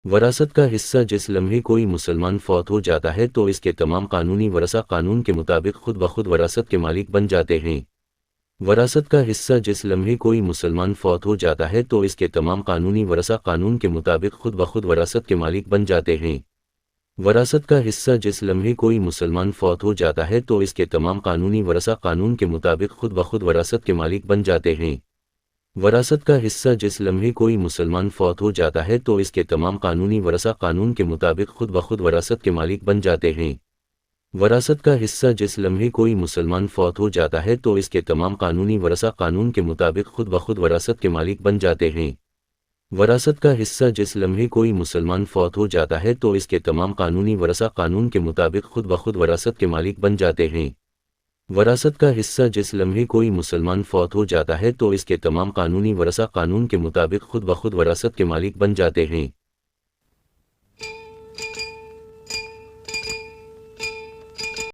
وراثت کا حصہ جس لمحے کوئی مسلمان فوت ہو جاتا ہے تو اس کے تمام قانونی ورثہ قانون کے مطابق خود بخود وراثت کے مالک بن جاتے ہیں۔ وراثت کا حصہ جس لمحے کوئی مسلمان فوت ہو جاتا ہے تو اس کے تمام قانونی ورثہ قانون کے مطابق خود بخود وراثت کے مالک بن جاتے ہیں۔ وراثت کا حصہ جس لمحے کوئی مسلمان فوت ہو جاتا ہے تو اس کے تمام قانونی ورثہ قانون کے مطابق خود بخود وراثت کے مالک بن جاتے ہیں۔ وراثت کا حصہ جس لمحے کوئی مسلمان فوت ہو جاتا ہے تو اس کے تمام قانونی ورثہ قانون کے مطابق خود بخود وراثت کے مالک بن جاتے ہیں۔ وراثت کا حصہ جس لمحے کوئی مسلمان فوت ہو جاتا ہے تو اس کے تمام قانونی ورثہ قانون کے مطابق خود بخود وراثت کے مالک بن جاتے ہیں۔ وراثت کا حصہ جس لمحے کوئی مسلمان فوت ہو جاتا ہے تو اس کے تمام قانونی ورثہ قانون کے مطابق خود بخود وراثت کے مالک بن جاتے ہیں۔ وراثت کا حصہ جس لمحے کوئی مسلمان فوت ہو جاتا ہے تو اس کے تمام قانونی ورثہ قانون کے مطابق خود بخود وراثت کے مالک بن جاتے ہیں۔